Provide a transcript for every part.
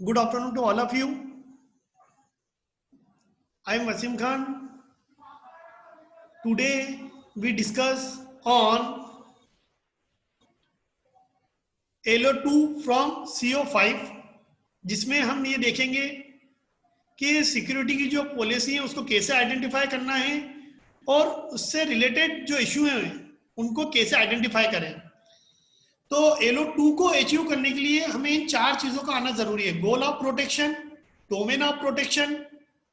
Good afternoon to all of you. I am Wasim Khan. Today we discuss on LO2 from CO5, जिसमें हम ये देखेंगे कि security की जो पॉलिसी है उसको कैसे आइडेंटिफाई करना है और उससे रिलेटेड जो इश्यू हैं उनको कैसे आइडेंटिफाई करें। तो LO2 को अचीव करने के लिए हमें इन 4 चीज़ों का आना ज़रूरी है: goal of protection, domain of protection,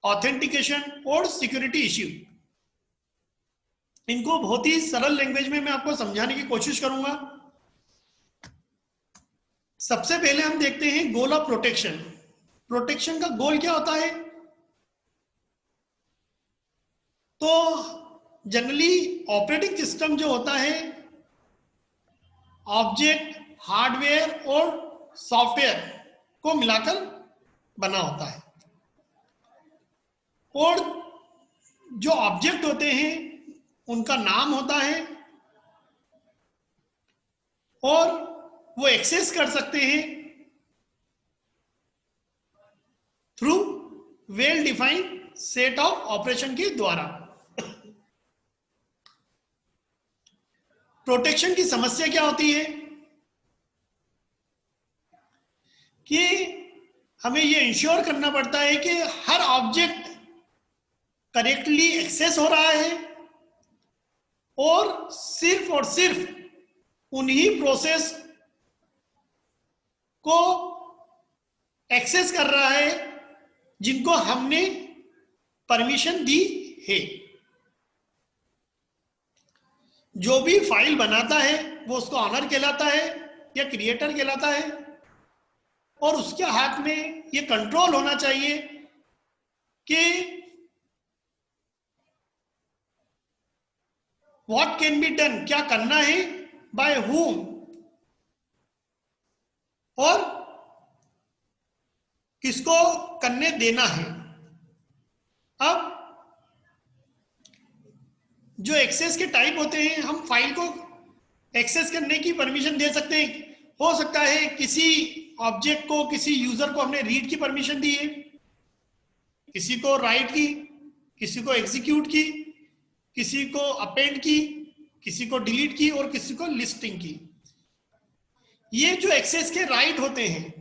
authentication और सिक्योरिटी इश्यू। इनको बहुत ही सरल लैंग्वेज में मैं आपको समझाने की कोशिश करूंगा। सबसे पहले हम देखते हैं गोल ऑफ प्रोटेक्शन। प्रोटेक्शन का गोल क्या होता है? तो जनरली ऑपरेटिंग सिस्टम जो होता है ऑब्जेक्ट, हार्डवेयर और सॉफ्टवेयर को मिलाकर बना होता है, और जो ऑब्जेक्ट होते हैं उनका नाम होता है और वो एक्सेस कर सकते हैं through well defined set of operation के द्वारा। प्रोटेक्शन की समस्या क्या होती है कि हमें ये इंश्योर करना पड़ता है कि हर ऑब्जेक्ट करेक्टली एक्सेस हो रहा है और सिर्फ उन्हीं प्रोसेस को एक्सेस कर रहा है जिनको हमने परमिशन दी है। जो भी फाइल बनाता है वो उसको ऑनर कहलाता है या क्रिएटर कहलाता है, और उसके हाथ में ये कंट्रोल होना चाहिए कि व्हाट कैन बी डन, क्या करना है, बाय हुम, और किसको करने देना है। अब जो एक्सेस के टाइप होते हैं, हम फाइल को एक्सेस करने की परमिशन दे सकते हैं। हो सकता है किसी ऑब्जेक्ट को, किसी यूजर को हमने रीड की परमिशन दी है, किसी को राइट की, किसी को एग्जीक्यूट की, किसी को अपेंड की, किसी को डिलीट की और किसी को लिस्टिंग की। ये जो एक्सेस के राइट होते हैं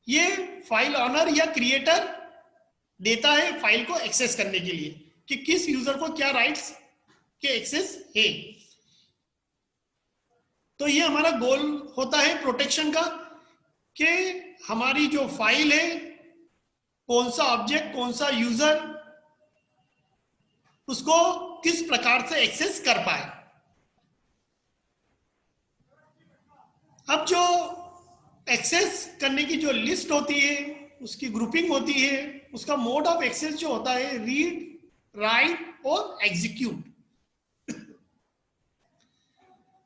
ये फाइल ऑनर या क्रिएटर देता है फाइल को एक्सेस करने के लिए कि किस यूजर को क्या राइट्स के एक्सेस है। तो ये हमारा गोल होता है प्रोटेक्शन का कि हमारी जो फाइल है, कौन सा ऑब्जेक्ट, कौन सा यूजर उसको किस प्रकार से एक्सेस कर पाए। अब जो एक्सेस करने की जो लिस्ट होती है, उसकी ग्रुपिंग होती है, उसका मोड ऑफ एक्सेस जो होता है रीड, राइट और एग्जीक्यूट।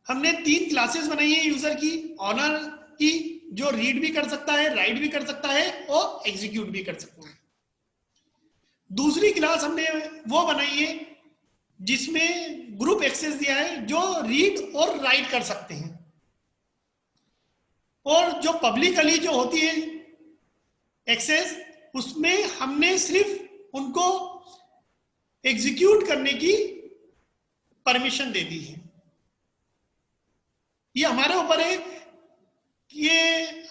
हमने 3 क्लासेस बनाई है यूजर की, ऑनर की जो रीड भी कर सकता है, राइट भी कर सकता है और एग्जीक्यूट भी कर सकता है। दूसरी क्लास हमने वो बनाई है जिसमें ग्रुप एक्सेस दिया है जो रीड और राइट कर सकते हैं, और जो पब्लिकली जो होती है एक्सेस उसमें हमने सिर्फ उनको एग्जीक्यूट करने की परमिशन दे दी है। ये हमारे ऊपर है कि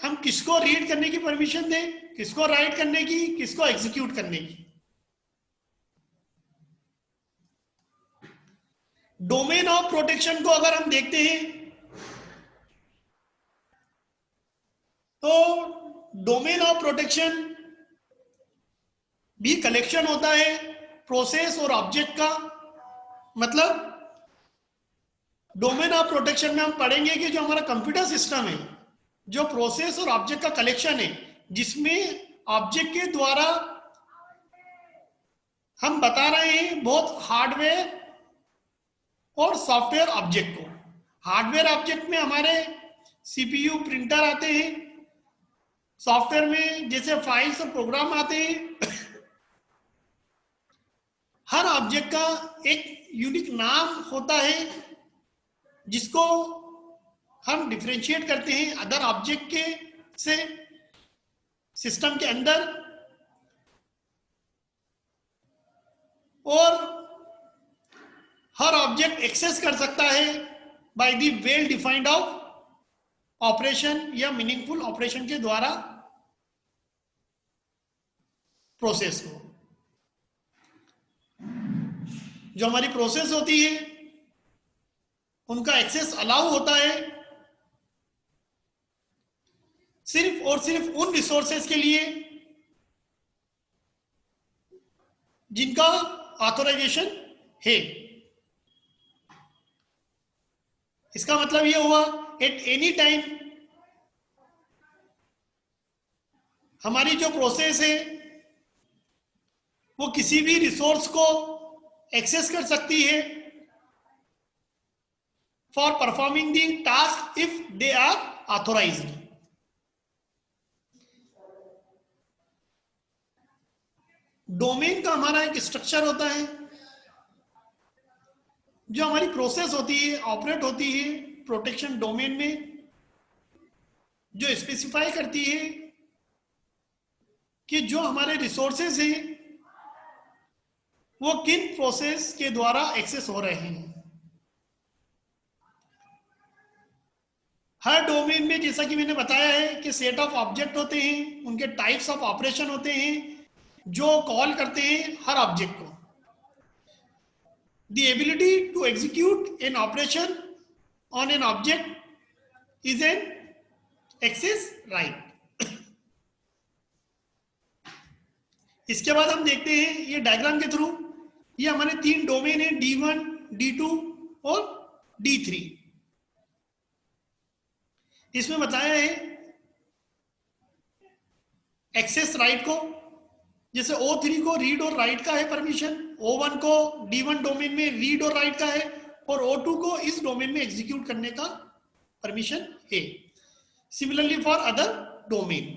हम किसको रीड करने की परमिशन दें, किसको राइट करने की, किसको एग्जीक्यूट करने की। डोमेन ऑफ प्रोटेक्शन को अगर हम देखते हैं तो डोमेन ऑफ प्रोटेक्शन भी कलेक्शन होता है प्रोसेस और ऑब्जेक्ट का। मतलब डोमेन ऑफ प्रोटेक्शन में हम पढ़ेंगे कि जो हमारा कंप्यूटर सिस्टम है जो प्रोसेस और ऑब्जेक्ट का कलेक्शन है, जिसमें ऑब्जेक्ट के द्वारा हम बता रहे हैं बहुत हार्डवेयर और सॉफ्टवेयर ऑब्जेक्ट को। हार्डवेयर ऑब्जेक्ट में हमारे सीपीयू, प्रिंटर आते हैं। सॉफ्टवेयर में जैसे फाइल्स और प्रोग्राम आते हैं। हर ऑब्जेक्ट का एक यूनिक नाम होता है जिसको हम डिफरेंशिएट करते हैं अदर ऑब्जेक्ट के से। सिस्टम के अंदर, और हर ऑब्जेक्ट एक्सेस कर सकता है by the well defined of operation या मीनिंगफुल ऑपरेशन के द्वारा प्रोसेस को। जो हमारी प्रोसेस होती है उनका एक्सेस अलाउ होता है सिर्फ और सिर्फ उन रिसोर्सेज के लिए जिनका ऑथराइजेशन है। इसका मतलब यह हुआ एट एनी टाइम हमारी जो प्रोसेस है वो किसी भी रिसोर्स को एक्सेस कर सकती है for performing the task if they are authorised. Domain का हमारा एक स्ट्रक्चर होता है, जो हमारी प्रोसेस होती है, ऑपरेट होती है प्रोटेक्शन डोमेन में, जो स्पेसिफाई करती है कि जो हमारे रिसोर्सेज हैं वो किन प्रोसेस के द्वारा एक्सेस हो रहे हैं। हर डोमेन में जैसा कि मैंने बताया है कि सेट ऑफ ऑब्जेक्ट होते हैं, उनके टाइप्स ऑफ ऑपरेशन होते हैं जो कॉल करते हैं हर ऑब्जेक्ट को। The ability to execute an operation on an object is an access right. इसके बाद हम देखते हैं ये डायग्राम के थ्रू, ये हमारे 3 डोमेन है, D1, D2 और D3। इसमें बताया है एक्सेस राइट को, जैसे O3 को रीड और राइट का है परमिशन, O1 को D1 डोमेन में रीड और राइट का है, और O2 को इस डोमेन में एग्जीक्यूट करने का परमिशन है। Similarly for other domain.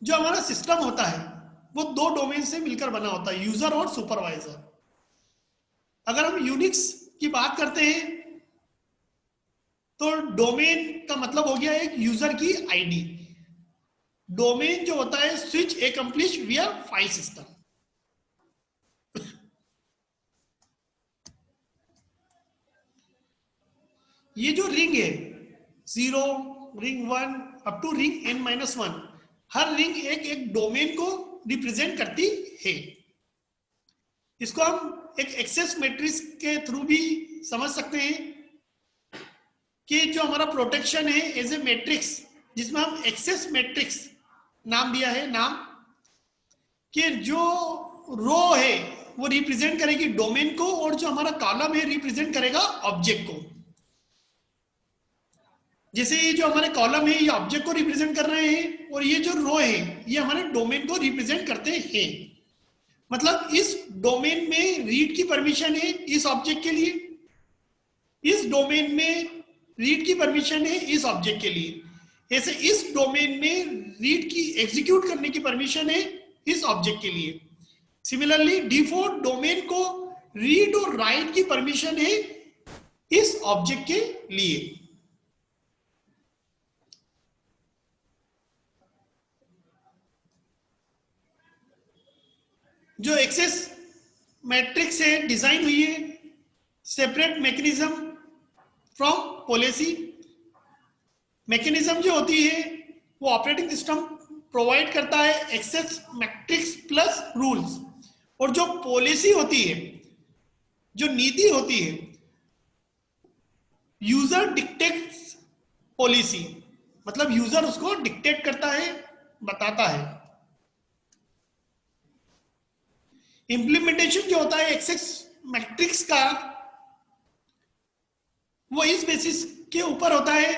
जो हमारा सिस्टम होता है वो 2 डोमेन से मिलकर बना होता है, यूजर और सुपरवाइजर। अगर हम यूनिक्स की बात करते हैं तो डोमेन का मतलब हो गया एक यूजर की आईडी। डोमेन जो होता है switch accomplish via file system. ये जो रिंग है 0, ring 1 up to ring n-1, हर रिंग एक डोमेन को रिप्रेजेंट करती है। इसको हम एक एक्सेस मैट्रिक्स के थ्रू भी समझ सकते हैं कि जो हमारा प्रोटेक्शन है एज ए मैट्रिक्स, जिसमें हम एक्सेस मैट्रिक्स नाम दिया है, नाम कि जो रो है वो रिप्रेजेंट करेगी डोमेन को और जो हमारा कॉलम है रिप्रेजेंट करेगा ऑब्जेक्ट को। जैसे ये जो हमारे कॉलम है ये ऑब्जेक्ट को रिप्रेजेंट कर रहे हैं और ये जो रो है ये हमारे डोमेन को रिप्रेजेंट करते हैं। मतलब इस डोमेन में रीड की परमिशन है इस ऑब्जेक्ट के लिए, इस डोमेन में रीड की परमिशन है इस ऑब्जेक्ट के लिए, ऐसे इस डोमेन में रीड की एग्जीक्यूट करने की परमिशन है इस ऑब्जेक्ट के लिए। सिमिलरली डिफॉल्ट डोमेन को रीड और राइट की परमिशन है इस ऑब्जेक्ट के लिए। जो एक्सेस मैट्रिक्स है डिजाइन हुई है separate mechanism from policy. Mechanism जो होती है वो ऑपरेटिंग सिस्टम प्रोवाइड करता है एक्सेस मैट्रिक्स प्लस रूल्स, और जो पॉलिसी होती है, जो नीति होती है, यूजर डिक्टेट्स पॉलिसी, मतलब यूजर उसको डिक्टेट करता है, बताता है। इंप्लीमेंटेशन जो होता है एक्सेस मैट्रिक्स का वो इस बेसिस के ऊपर होता है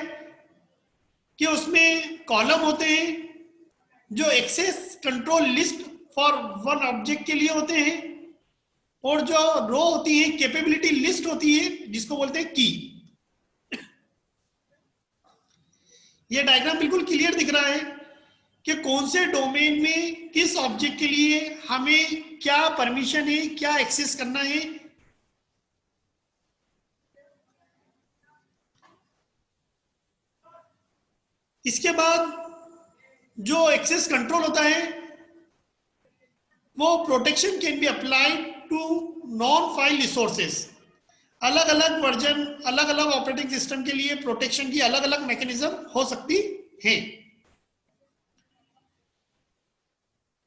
कि उसमें कॉलम होते हैं जो access control list for one object के लिए होते हैं, और जो रो होती है कैपेबिलिटी लिस्ट होती है जिसको बोलते हैं की। ये डायग्राम बिल्कुल क्लियर दिख रहा है कि कौन से डोमेन में किस ऑब्जेक्ट के लिए हमें क्या परमिशन है, क्या एक्सेस करना है। इसके बाद जो एक्सेस कंट्रोल होता है वो protection can be applied to non file resources. अलग अलग वर्जन, अलग अलग ऑपरेटिंग सिस्टम के लिए प्रोटेक्शन की अलग अलग मैकेनिज्म हो सकती है।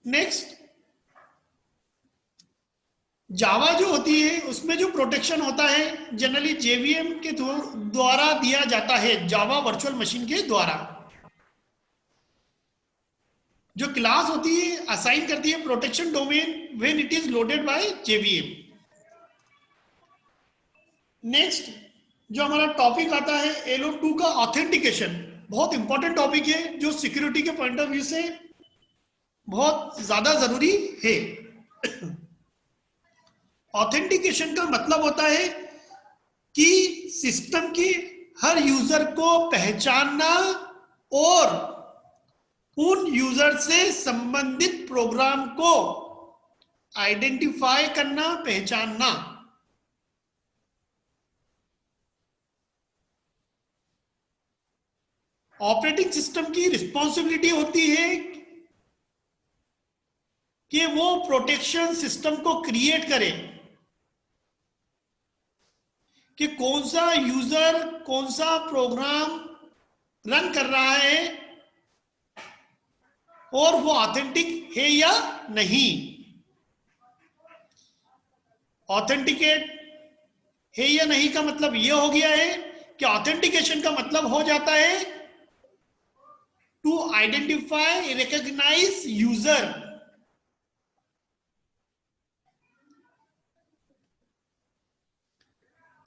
नेक्स्ट, जावा जो होती है उसमें जो प्रोटेक्शन होता है जनरली जेवीएम के द्वारा दिया जाता है, जावा वर्चुअल मशीन के द्वारा। जो क्लास होती है असाइन करती है protection domain when it is loaded by JVM. Next जो हमारा टॉपिक आता है एलओ2 का ऑथेंटिकेशन, बहुत इंपॉर्टेंट टॉपिक है जो सिक्योरिटी के पॉइंट ऑफ व्यू से बहुत ज्यादा जरूरी है। ऑथेंटिकेशन का मतलब होता है कि सिस्टम की हर यूजर को पहचानना और उन यूजर से संबंधित प्रोग्राम को आइडेंटिफाई करना, पहचानना। ऑपरेटिंग सिस्टम की रिस्पॉन्सिबिलिटी होती है कि वो प्रोटेक्शन सिस्टम को क्रिएट करे कि कौन सा यूजर कौन सा प्रोग्राम रन कर रहा है और वो ऑथेंटिक है या नहीं। ऑथेंटिकेट है या नहीं का मतलब ये हो गया है कि ऑथेंटिकेशन का मतलब हो जाता है to identify, recognise user.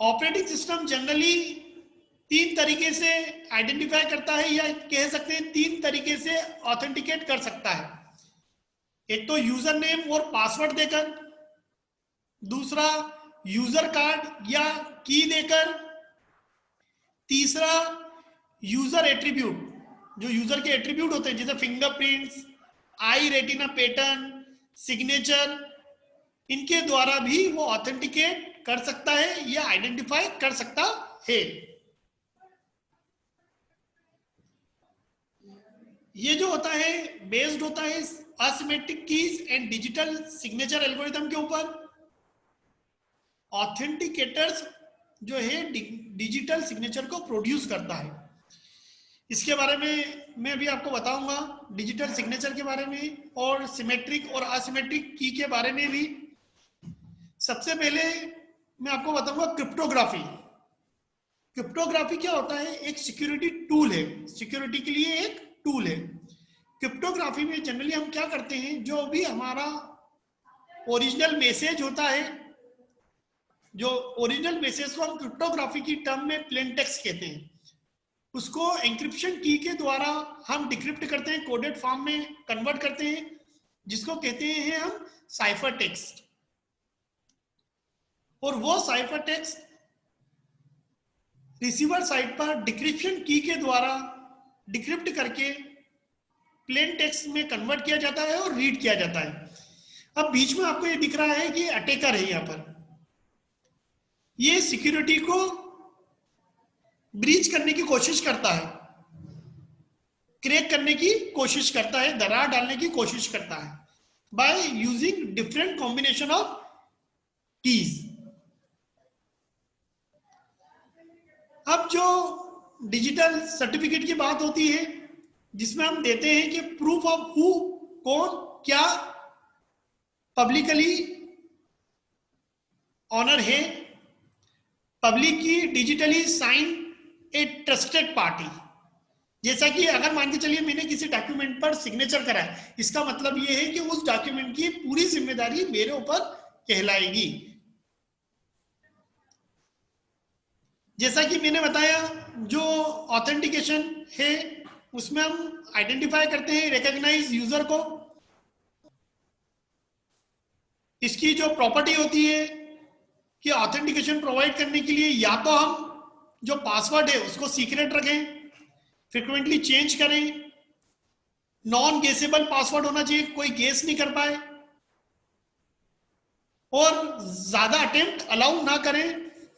Operating system generally 3 तरीके से आइडेंटिफाई करता है या कह सकते हैं 3 तरीके से ऑथेंटिकेट कर सकता है। एक तो यूजर नेम और पासवर्ड देकर, दूसरा यूजर कार्ड या की देकर, तीसरा यूजर एट्रीब्यूट, जो यूजर के एट्रीब्यूट होते हैं जैसे फिंगरप्रिंट्स, आई रेटिना पैटर्न, सिग्नेचर, इनके द्वारा भी वो ऑथेंटिकेट कर सकता है या आइडेंटिफाई कर सकता है। ये जो होता है बेस्ड होता है asymmetric keys and digital signature algorithm के ऊपर। ऑथेंटिकेटर्स जो है डिजिटल सिग्नेचर को प्रोड्यूस करता है। इसके बारे में मैं अभी आपको बताऊंगा, डिजिटल सिग्नेचर के बारे में और सिमेट्रिक और असिमेट्रिक की के बारे में भी। सबसे पहले मैं आपको बताऊंगा क्रिप्टोग्राफी। क्रिप्टोग्राफी क्या होता है? एक सिक्योरिटी टूल है, सिक्योरिटी के लिए एक टूल है। क्रिप्टोग्राफी में जनरली हम क्या करते हैं, जो भी हमारा ओरिजिनल मैसेज होता है, जो ओरिजिनल मैसेज को हम क्रिप्टोग्राफी की टर्म में प्लेन टेक्स्ट कहते हैं, उसको एंक्रिप्शन की के द्वारा हम डिक्रिप्ट करते हैं, कोडेड फॉर्म में कन्वर्ट करते हैं, जिसको कहते हैं हम साइफर टेक्स्ट। और वो साइफर टेक्स्ट रिसीवर साइड पर डिक्रिप्शन की के द्वारा डिक्रिप्ट करके प्लेन टेक्स्ट में कन्वर्ट किया जाता है और रीड किया जाता है। अब बीच में आपको ये दिख रहा है कि अटैकर है, यहां पर ये सिक्योरिटी को ब्रीच करने की कोशिश करता है, क्रैक करने की कोशिश करता है, दरार डालने की कोशिश करता है by using different combination of keys. अब जो डिजिटल सर्टिफिकेट की बात होती है, जिसमें हम देते हैं कि प्रूफ ऑफ हु, कौन क्या पब्लिकली ऑनर है, पब्लिक की डिजिटली साइन ए ट्रस्टेड पार्टी। जैसा कि अगर मान के चलिए मैंने किसी डॉक्यूमेंट पर सिग्नेचर करा है, इसका मतलब यह है कि उस डॉक्यूमेंट की पूरी जिम्मेदारी मेरे ऊपर कहलाएगी। जैसा कि मैंने बताया, जो ऑथेंटिकेशन है उसमें हम आइडेंटिफाई करते हैं, रिकॉग्नाइज यूजर को। इसकी जो प्रॉपर्टी होती है कि ऑथेंटिकेशन प्रोवाइड करने के लिए या तो हम जो पासवर्ड है उसको सीक्रेट रखें, फ्रीक्वेंटली चेंज करें, नॉन गेसेबल पासवर्ड होना चाहिए, कोई गेस नहीं कर पाए, और ज्यादा अटेम्प्ट अलाउ ना करें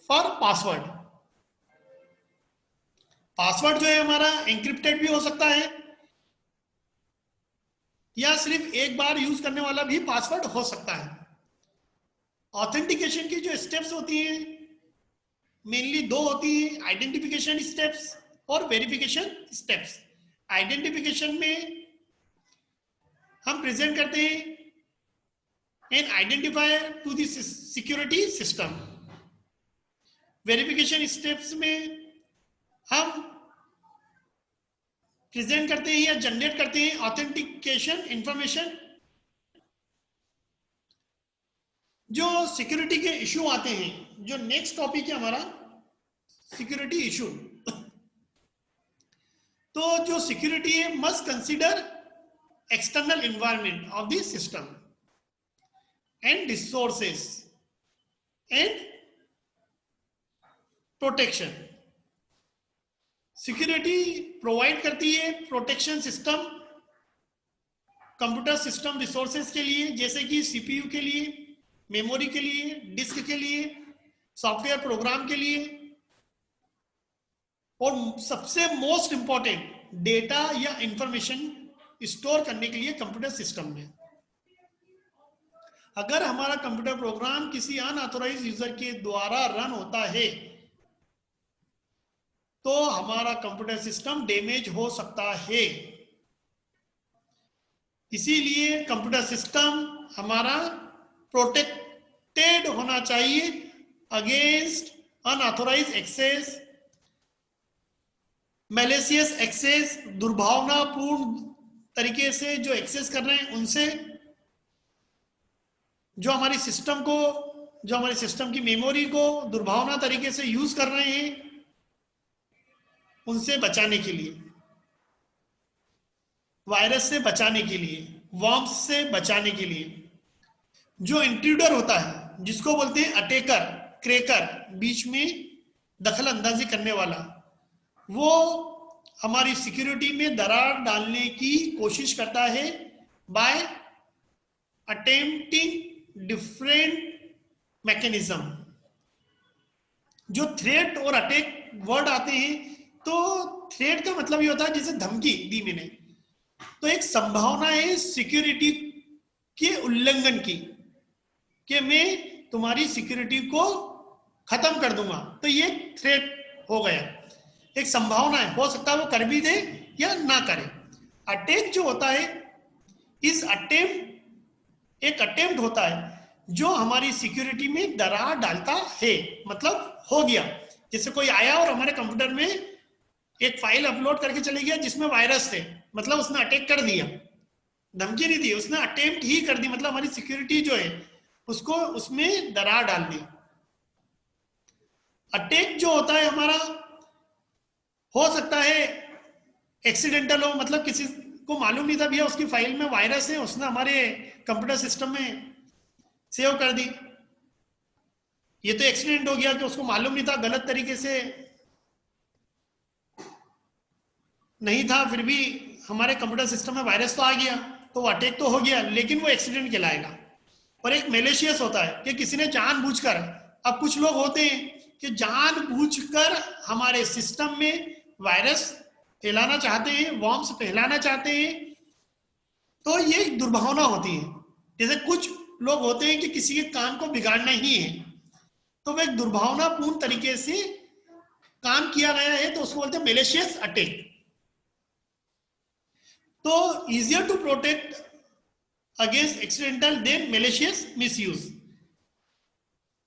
फॉर पासवर्ड। पासवर्ड जो है हमारा एंक्रिप्टेड भी हो सकता है, या सिर्फ एक बार यूज करने वाला भी पासवर्ड हो सकता है। ऑथेंटिकेशन की जो स्टेप्स होती हैं मेनली दो होती हैं, आइडेंटिफिकेशन स्टेप्स और वेरिफिकेशन स्टेप्स। आइडेंटिफिकेशन में हम प्रेजेंट करते हैं an identifier to the security system. Verification steps में हम प्रेजेंट करते हैं या जनरेट करते हैं ऑथेंटिकेशन इंफॉर्मेशन। जो सिक्योरिटी के इशू आते हैं, जो नेक्स्ट टॉपिक है हमारा सिक्योरिटी इशू, तो जो सिक्योरिटी है must consider external environment of the system and resources and protection. Security provide करती है protection system computer system resources के लिए, जैसे कि सीपीयू के लिए, मेमोरी के लिए, डिस्क के लिए, सॉफ्टवेयर प्रोग्राम के लिए, और सबसे मोस्ट इंपॉर्टेंट डेटा या इंफॉर्मेशन स्टोर करने के लिए कंप्यूटर सिस्टम में। अगर हमारा कंप्यूटर प्रोग्राम किसी अनऑथोराइज्ड यूजर के द्वारा रन होता है तो हमारा कंप्यूटर सिस्टम डैमेज हो सकता है। इसीलिए कंप्यूटर सिस्टम हमारा प्रोटेक्टेड होना चाहिए against unauthorised access, malicious access, दुर्भावनापूर्ण तरीके से जो एक्सेस कर रहे हैं उनसे, जो हमारी सिस्टम को, जो हमारे सिस्टम की मेमोरी को दुर्भावना तरीके से यूज कर रहे हैं, उनसे बचाने के लिए, वायरस से बचाने के लिए, वर्म्स से बचाने के लिए। जो इंट्रूडर होता है जिसको बोलते हैं अटैकर, क्रैकर, बीच में दखल अंदाजी करने वाला, वो हमारी सिक्योरिटी में दरार डालने की कोशिश करता है बाय अटेम्प्टिंग डिफरेंट मैकेनिज्म। जो थ्रेट और अटैक वर्ड आते हैं, तो थ्रेट का मतलब ये होता है जैसे धमकी दी मैंने, तो एक संभावना है सिक्योरिटी के उल्लंघन की, कि मैं तुम्हारी सिक्योरिटी को खत्म कर दूंगा, तो ये थ्रेट हो गया, एक संभावना है, हो सकता है वो कर भी दे या ना करे। अटैक जो होता है, इस अटेम्प्ट एक अटेम्प्ट होता है जो हमारी सिक्योरिटी में दरार डालता है, मतलब हो गया, जैसे कोई आया और हमारे कंप्यूटर में एक फाइल अपलोड करके चले गया जिसमें वायरस थे, मतलब उसने अटैक कर दिया, धमकी नहीं दी, उसने अटेम्प्ट ही कर दी, मतलब हमारी सिक्योरिटी जो है उसको उसमें दरार डाल दी। अटैक जो होता है हमारा हो सकता है एक्सीडेंटल हो, मतलब किसी को मालूम नहीं था भैया उसकी फाइल में वायरस है, उसने हमारे कंप्यूटर सिस्टम में सेव कर दी, ये तो एक्सीडेंट हो गया कि उसको मालूम नहीं था, गलत तरीके से नहीं था, फिर भी हमारे कंप्यूटर सिस्टम में वायरस तो आ गया, तो वो अटैक तो हो गया, लेकिन वो एक्सीडेंट कहलाएगा। और एक मैलिशियस होता है कि किसी ने जानबूझकर, अब कुछ लोग होते हैं कि जानबूझकर हमारे सिस्टम में वायरस फैलाना चाहते हैं, वर्म्स फैलाना चाहते हैं, तो ये एक दुर्भावना होती है। जैसे कुछ लोग होते हैं कि किसी के काम को बिगाड़ना ही है, तो वह एक दुर्भावनापूर्ण तरीके से काम किया गया है, तो उसको बोलते हैं मैलिशियस अटैक। तो easier to protect against accidental than malicious misuse।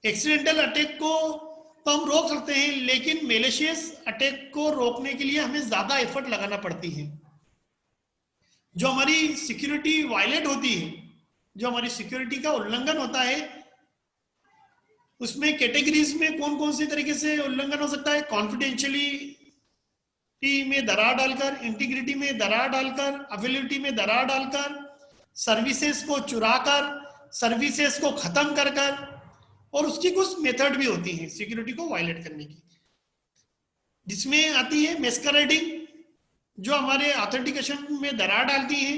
Accidental attack को तो हम रोक सकते हैं, लेकिन मैलिशियस अटैक को रोकने के लिए हमें ज्यादा एफर्ट लगाना पड़ती है। जो हमारी सिक्योरिटी वायलेट होती है, जो हमारी सिक्योरिटी का उल्लंघन होता है, उसमें कैटेगरीज में कौन कौन सी तरीके से उल्लंघन हो सकता है? कॉन्फिडेंशियलिटी में दरार डालकर, इंटीग्रिटी में दरार डालकर, अवेलेबिलिटी में दरार डालकर, सर्विसेज को चुराकर, सर्विसेज को खत्म कर कर, और उसकी कुछ मेथड भी होती है सिक्योरिटी को वायलेट करने की, जिसमें आती है मैस्करेडिंग, जो हमारे ऑथेंटिकेशन में दरार डालती है।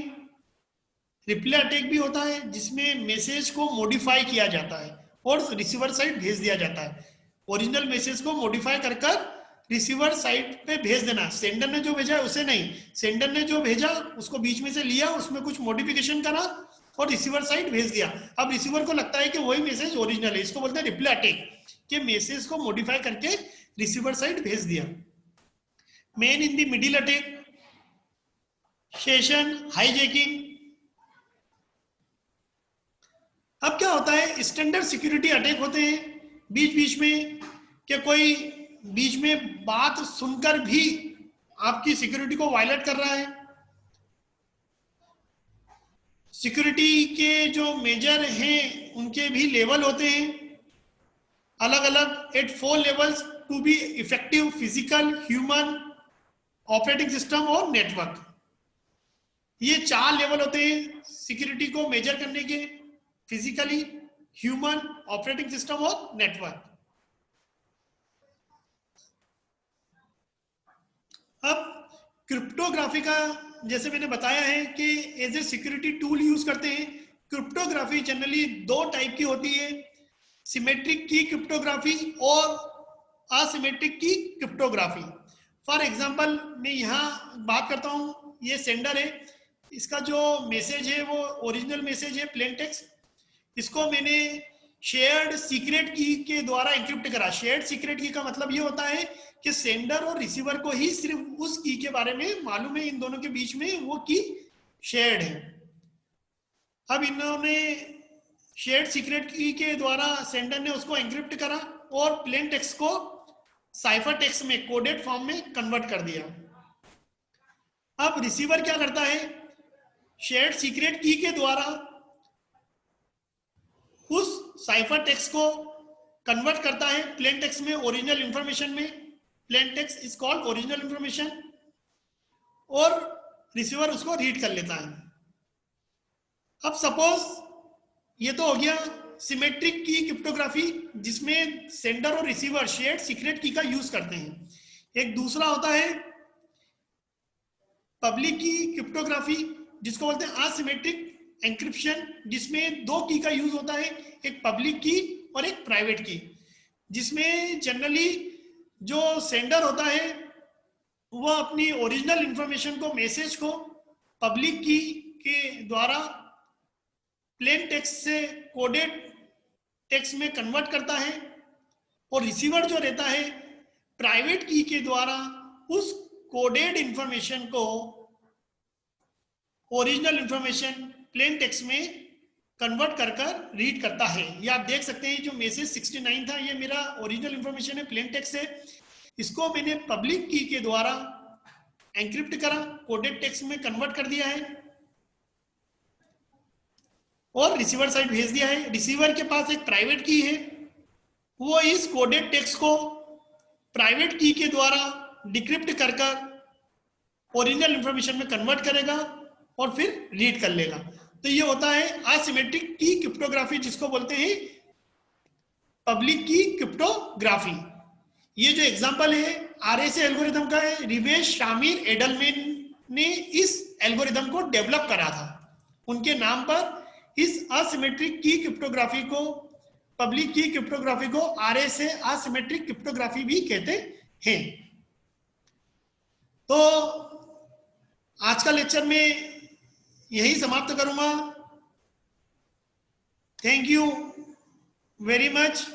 रिप्ले अटैक भी होता है, जिसमें मैसेज को मॉडिफाई किया जाता है और रिसीवर साइड भेज दिया जाता है। ओरिजिनल मैसेज को मॉडिफाई कर कर रिसीवर साइड पे भेज देना। सेंडर ने जो भेजा है उसे नहीं, सेंडर ने जो भेजा उसको बीच में से लिया, उसमें कुछ मॉडिफिकेशन करा और रिसीवर साइड भेज दिया। अब रिसीवर को लगता है कि वही मैसेज ओरिजिनल है, इसको बोलते हैं रिप्लाई अटैक, कि मैसेज को मॉडिफाई करके रिसीवर साइड भेज दिया। Man in the middle attack, session hijacking. अब क्या होता है, स्टैंडर्ड सिक्योरिटी अटैक होते हैं बीच बीच में, कि कोई बीच में बात सुनकर भी आपकी सिक्योरिटी को वायलेट कर रहा है। सिक्योरिटी के जो मेजर हैं उनके भी लेवल होते हैं अलग अलग, at 4 levels to be effective, physical, human, operating system और नेटवर्क। ये 4 लेवल होते हैं सिक्योरिटी को मेजर करने के, फिजिकली, ह्यूमन, ऑपरेटिंग सिस्टम और नेटवर्क। अब क्रिप्टोग्राफी का जैसे मैंने बताया है कि as a security tool use करते हैं। क्रिप्टोग्राफी जनरली 2 टाइप की होती है, सिमेट्रिक की क्रिप्टोग्राफी और असिमेट्रिक की क्रिप्टोग्राफी। फॉर एग्जांपल मैं यहाँ बात करता हूँ, ये सेंडर है, इसका जो मैसेज है वो ओरिजिनल मैसेज है प्लेन टेक्स्ट, इसको मैंने शेयर्ड सीक्रेट की के द्वारा एन्क्रिप्ट करा। शेयर्ड सीक्रेट की का मतलब ये होता है कि सेंडर और रिसीवर को ही सिर्फ उस की के बारे में मालूम है, इन दोनों के बीच में वो की शेयर्ड है। अब इन्होंने शेयर्ड सीक्रेट की के द्वारा सेंडर ने उसको एन्क्रिप्ट करा और प्लेन टेक्स्ट को साइफर टेक्स्ट में कोडेड फॉर्म में कन्वर्ट कर दिया। अब रिसीवर क्या करता है, शेयर्ड सीक्रेट की के द्वारा उस साइफर टेक्स्ट को कन्वर्ट करता है प्लेन टेक्स्ट में ओरिजिनल इंफॉर्मेशन में। Plain text is called original information, और रिसीवर उसको रीड कर लेता है। अब सपोज ये तो हो गया सिमेट्रिक की क्रिप्टोग्राफी, जिसमें सेंडर और रिसीवर शेयर्ड सीक्रेट की का यूज करते हैं। एक दूसरा होता है पब्लिक की क्रिप्टोग्राफी, जिसको बोलते हैं असिमेट्रिक एन्क्रिप्शन, जिसमें 2 की का यूज होता है, एक पब्लिक की और एक प्राइवेट की, जिसमें जनरली जो सेंडर होता है वो अपनी ओरिजिनल इंफॉर्मेशन को, मैसेज को पब्लिक की के द्वारा प्लेन टेक्स्ट से कोडेड टेक्स्ट में कन्वर्ट करता है, और रिसीवर जो रहता है प्राइवेट की के द्वारा उस कोडेड इंफॉर्मेशन को ओरिजिनल इंफॉर्मेशन प्लेन टेक्स्ट में कन्वर्ट कर कर रीड करता है। ये आप देख सकते हैं, जो मैसेज 69 था ये मेरा ओरिजिनल इंफॉर्मेशन है, प्लेन टेक्स्ट है, इसको मैंने पब्लिक की के द्वारा एन्क्रिप्ट करा, कोडेड टेक्स्ट में कन्वर्ट कर दिया है और रिसीवर साइड भेज दिया है। रिसीवर के पास एक प्राइवेट की है, वो इस कोडेड टेक्स्ट को प्राइवेट की के द्वारा डिक्रिप्ट कर कर ओरिजिनल इंफॉर्मेशन में कन्वर्ट करेगा और फिर रीड कर लेगा। तो ये होता है असिमेट्रिक की क्रिप्टोग्राफी, जिसको बोलते हैं पब्लिक की क्रिप्टोग्राफी। ये जो एग्जांपल है आरएसए एल्गोरिथम का है, रिवेश शामिर एडलमैन ने इस एल्गोरिथम को डेवलप करा था। उनके नाम पर इस असिमेट्रिक की क्रिप्टोग्राफी को, पब्लिक की क्रिप्टोग्राफी को आरएसए असिमेट्रिक क्रिप्टोग्राफी भी कहते हैं। तो आज का लेक्चर में यही समाप्त करूंगा। Thank you very much.